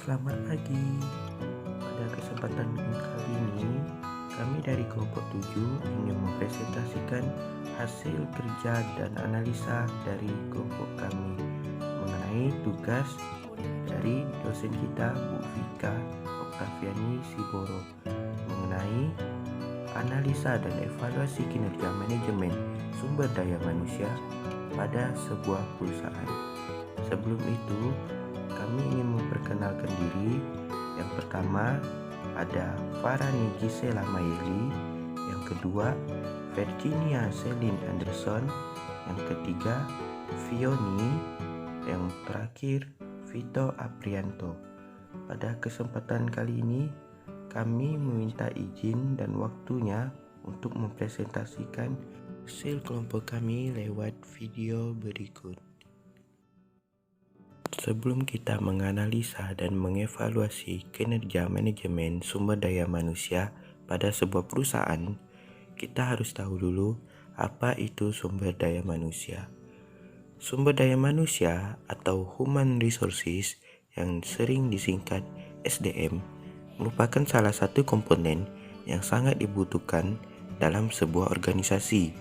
Selamat pagi. Pada kesempatan kali ini, kami dari kelompok 7 ingin mempresentasikan hasil kerja dan analisa dari kelompok kami mengenai tugas dari dosen kita Bu Vika Oktaviani Siboro mengenai analisa dan evaluasi kinerja manajemen sumber daya manusia pada sebuah perusahaan. Sebelum itu, kami ingin memperkenalkan diri. Yang pertama ada Farani Gisela Mayeli, yang kedua Virginia Celine Anderson, yang ketiga Fioni, yang terakhir Vito Aprianto. Pada kesempatan kali ini kami meminta izin dan waktunya untuk mempresentasikan hasil kelompok kami lewat video berikut. Sebelum kita menganalisa dan mengevaluasi kinerja manajemen sumber daya manusia pada sebuah perusahaan, kita harus tahu dulu apa itu sumber daya manusia. Sumber daya manusia atau Human Resources yang sering disingkat SDM merupakan salah satu komponen yang sangat dibutuhkan dalam sebuah organisasi,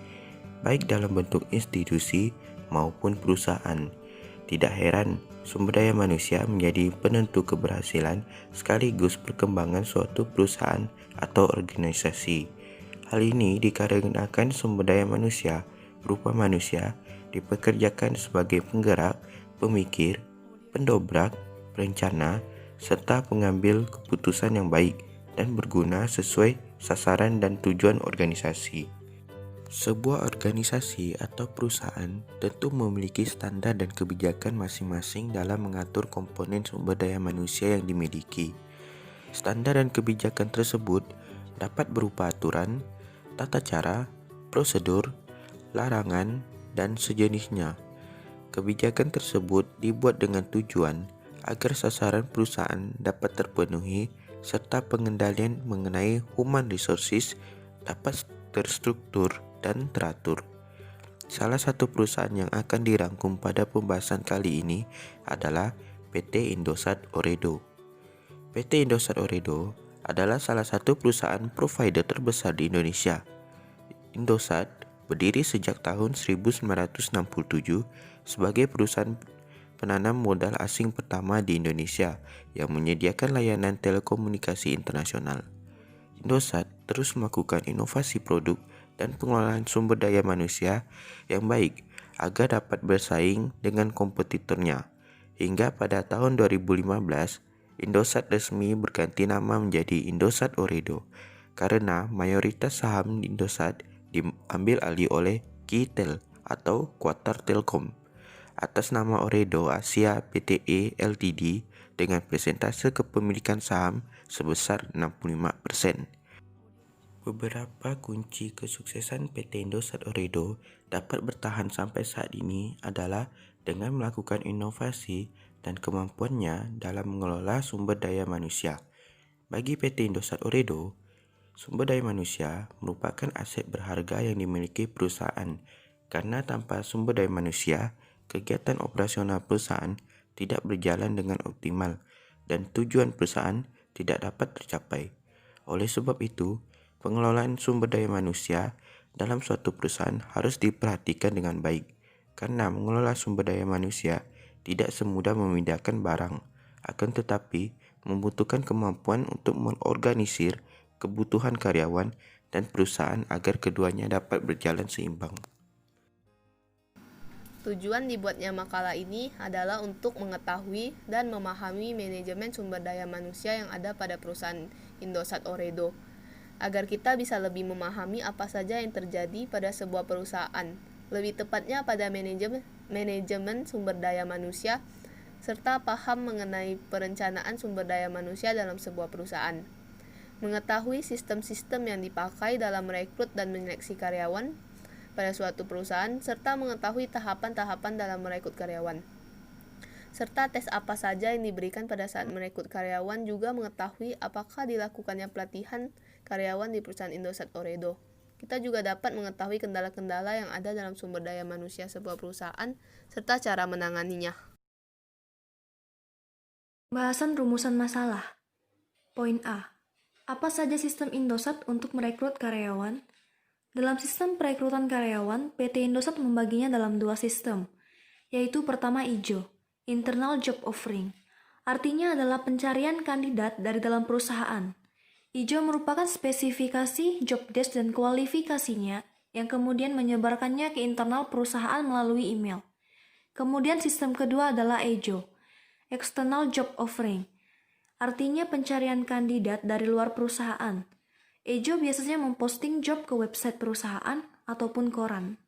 baik dalam bentuk institusi maupun perusahaan. Tidak heran, sumber daya manusia menjadi penentu keberhasilan sekaligus perkembangan suatu perusahaan atau organisasi. Hal ini dikarenakan sumber daya manusia berupa manusia dipekerjakan sebagai penggerak, pemikir, pendobrak, perencana, serta pengambil keputusan yang baik dan berguna sesuai sasaran dan tujuan organisasi. Sebuah organisasi atau perusahaan tentu memiliki standar dan kebijakan masing-masing dalam mengatur komponen sumber daya manusia yang dimiliki. Standar dan kebijakan tersebut dapat berupa aturan, tata cara, prosedur, larangan, dan sejenisnya. Kebijakan tersebut dibuat dengan tujuan agar sasaran perusahaan dapat terpenuhi serta pengendalian mengenai human resources dapat terstruktur dan teratur. Salah satu perusahaan yang akan dirangkum pada pembahasan kali ini adalah PT Indosat Ooredoo. PT Indosat Ooredoo adalah salah satu perusahaan provider terbesar di Indonesia. Indosat berdiri sejak tahun 1967 sebagai perusahaan penanam modal asing pertama di Indonesia yang menyediakan layanan telekomunikasi internasional. Indosat terus melakukan inovasi produk dan pengelolaan sumber daya manusia yang baik agar dapat bersaing dengan kompetitornya. Hingga pada tahun 2015, Indosat resmi berganti nama menjadi Indosat Ooredoo karena mayoritas saham Indosat diambil alih oleh Kitel atau Qatar Telkom atas nama Ooredoo Asia Pte Ltd dengan persentase kepemilikan saham sebesar 65%. Beberapa kunci kesuksesan PT Indosat Ooredoo dapat bertahan sampai saat ini adalah dengan melakukan inovasi dan kemampuannya dalam mengelola sumber daya manusia. Bagi PT Indosat Ooredoo, sumber daya manusia merupakan aset berharga yang dimiliki perusahaan, karena tanpa sumber daya manusia, kegiatan operasional perusahaan tidak berjalan dengan optimal dan tujuan perusahaan tidak dapat tercapai. Oleh sebab itu, pengelolaan sumber daya manusia dalam suatu perusahaan harus diperhatikan dengan baik, karena mengelola sumber daya manusia tidak semudah memindahkan barang, akan tetapi membutuhkan kemampuan untuk mengorganisir kebutuhan karyawan dan perusahaan agar keduanya dapat berjalan seimbang. Tujuan dibuatnya makalah ini adalah untuk mengetahui dan memahami manajemen sumber daya manusia yang ada pada perusahaan Indosat Ooredoo, agar kita bisa lebih memahami apa saja yang terjadi pada sebuah perusahaan, lebih tepatnya pada manajemen sumber daya manusia, serta paham mengenai perencanaan sumber daya manusia dalam sebuah perusahaan. Mengetahui sistem-sistem yang dipakai dalam merekrut dan menyeleksi karyawan pada suatu perusahaan, serta mengetahui tahapan-tahapan dalam merekrut karyawan. Serta tes apa saja yang diberikan pada saat merekrut karyawan, juga mengetahui apakah dilakukannya pelatihan karyawan di perusahaan Indosat Ooredoo. Kita juga dapat mengetahui kendala-kendala yang ada dalam sumber daya manusia sebuah perusahaan, serta cara menanganinya. Bahasan rumusan masalah. Poin A. Apa saja sistem Indosat untuk merekrut karyawan? Dalam sistem perekrutan karyawan, PT Indosat membaginya dalam dua sistem, yaitu pertama IJO, Internal Job Offering. Artinya adalah pencarian kandidat dari dalam perusahaan. IJO merupakan spesifikasi job desk dan kualifikasinya yang kemudian menyebarkannya ke internal perusahaan melalui email. Kemudian sistem kedua adalah EJO, External Job Offering. Artinya pencarian kandidat dari luar perusahaan. EJO biasanya memposting job ke website perusahaan ataupun koran.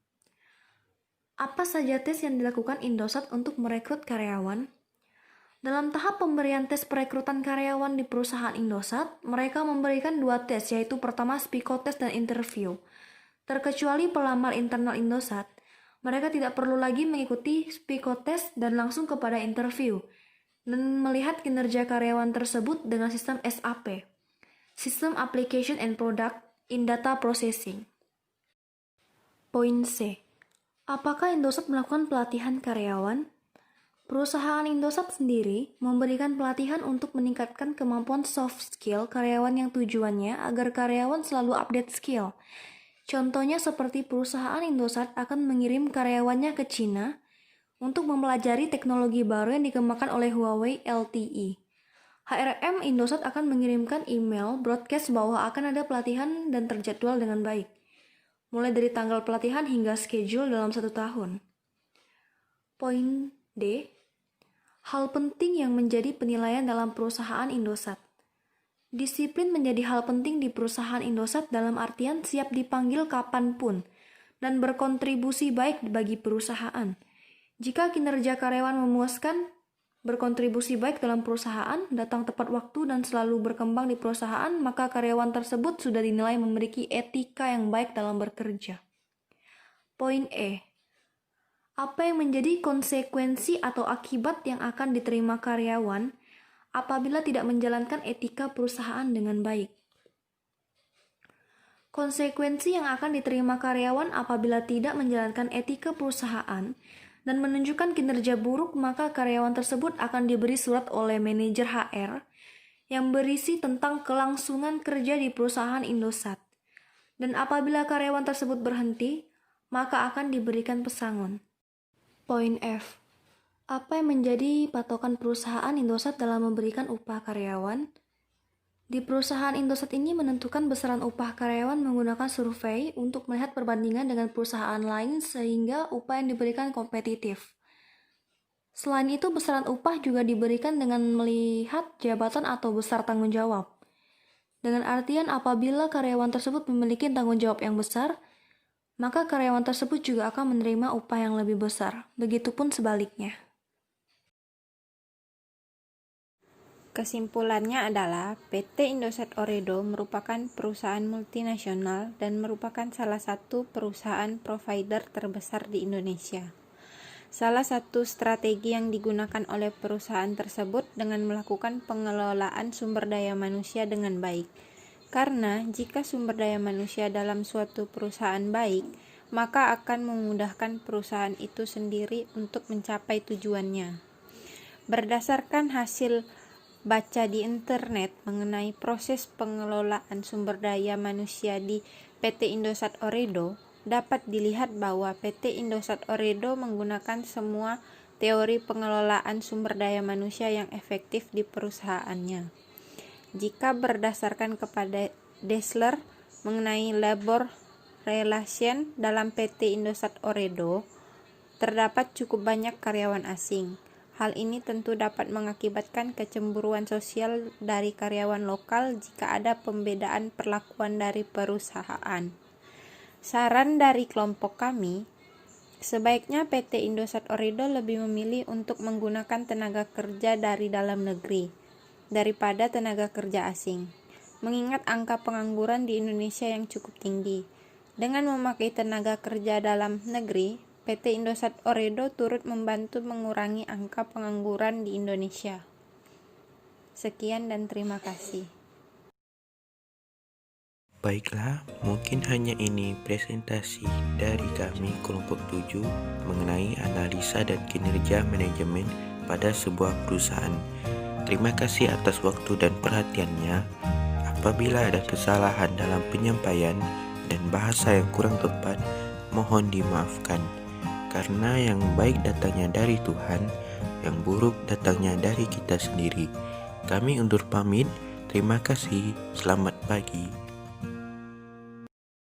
Apa saja tes yang dilakukan Indosat untuk merekrut karyawan? Dalam tahap pemberian tes perekrutan karyawan di perusahaan Indosat, mereka memberikan dua tes, yaitu pertama psikotest dan interview. Terkecuali pelamar internal Indosat, mereka tidak perlu lagi mengikuti psikotest dan langsung kepada interview, dan melihat kinerja karyawan tersebut dengan sistem SAP, System Application and Product in Data Processing. Poin C. Apakah Indosat melakukan pelatihan karyawan? Perusahaan Indosat sendiri memberikan pelatihan untuk meningkatkan kemampuan soft skill karyawan yang tujuannya agar karyawan selalu update skill. Contohnya seperti perusahaan Indosat akan mengirim karyawannya ke China untuk mempelajari teknologi baru yang dikembangkan oleh Huawei LTE. HRM Indosat akan mengirimkan email broadcast bahwa akan ada pelatihan dan terjadwal dengan baik, mulai dari tanggal pelatihan hingga schedule dalam 1 tahun. Poin D. Hal penting yang menjadi penilaian dalam perusahaan Indosat. Disiplin menjadi hal penting di perusahaan Indosat dalam artian siap dipanggil kapanpun dan berkontribusi baik bagi perusahaan. Jika kinerja karyawan memuaskan, berkontribusi baik dalam perusahaan, datang tepat waktu dan selalu berkembang di perusahaan, maka karyawan tersebut sudah dinilai memiliki etika yang baik dalam bekerja. Poin E. Apa yang menjadi konsekuensi atau akibat yang akan diterima karyawan apabila tidak menjalankan etika perusahaan dengan baik? Konsekuensi yang akan diterima karyawan apabila tidak menjalankan etika perusahaan dan menunjukkan kinerja buruk, maka karyawan tersebut akan diberi surat oleh manajer HR yang berisi tentang kelangsungan kerja di perusahaan Indosat. Dan apabila karyawan tersebut berhenti, maka akan diberikan pesangon. Poin F. Apa yang menjadi patokan perusahaan Indosat dalam memberikan upah karyawan? Di perusahaan Indosat ini menentukan besaran upah karyawan menggunakan survei untuk melihat perbandingan dengan perusahaan lain sehingga upah yang diberikan kompetitif. Selain itu, besaran upah juga diberikan dengan melihat jabatan atau besar tanggung jawab. Dengan artian apabila karyawan tersebut memiliki tanggung jawab yang besar, maka karyawan tersebut juga akan menerima upah yang lebih besar. Begitupun sebaliknya. Kesimpulannya adalah PT Indosat Ooredoo merupakan perusahaan multinasional dan merupakan salah satu perusahaan provider terbesar di Indonesia. Salah satu strategi yang digunakan oleh perusahaan tersebut dengan melakukan pengelolaan sumber daya manusia dengan baik. Karena jika sumber daya manusia dalam suatu perusahaan baik, maka akan memudahkan perusahaan itu sendiri untuk mencapai tujuannya. Berdasarkan hasil baca di internet mengenai proses pengelolaan sumber daya manusia di PT Indosat Ooredoo, dapat dilihat bahwa PT Indosat Ooredoo menggunakan semua teori pengelolaan sumber daya manusia yang efektif di perusahaannya. Jika berdasarkan kepada Dassler mengenai labor relation dalam PT Indosat Ooredoo, terdapat cukup banyak karyawan asing. Hal ini tentu dapat mengakibatkan kecemburuan sosial dari karyawan lokal jika ada pembedaan perlakuan dari perusahaan. Saran dari kelompok kami, sebaiknya PT Indosat Ooredoo lebih memilih untuk menggunakan tenaga kerja dari dalam negeri daripada tenaga kerja asing, mengingat angka pengangguran di Indonesia yang cukup tinggi. Dengan memakai tenaga kerja dalam negeri, PT Indosat Ooredoo turut membantu mengurangi angka pengangguran di Indonesia. Sekian dan terima kasih. Baiklah, mungkin hanya ini presentasi dari kami kelompok 7 mengenai analisa dan kinerja manajemen pada sebuah perusahaan. Terima kasih atas waktu dan perhatiannya. Apabila ada kesalahan dalam penyampaian dan bahasa yang kurang tepat, mohon dimaafkan. Karena yang baik datangnya dari Tuhan, yang buruk datangnya dari kita sendiri. Kami undur pamit. Terima kasih. Selamat pagi.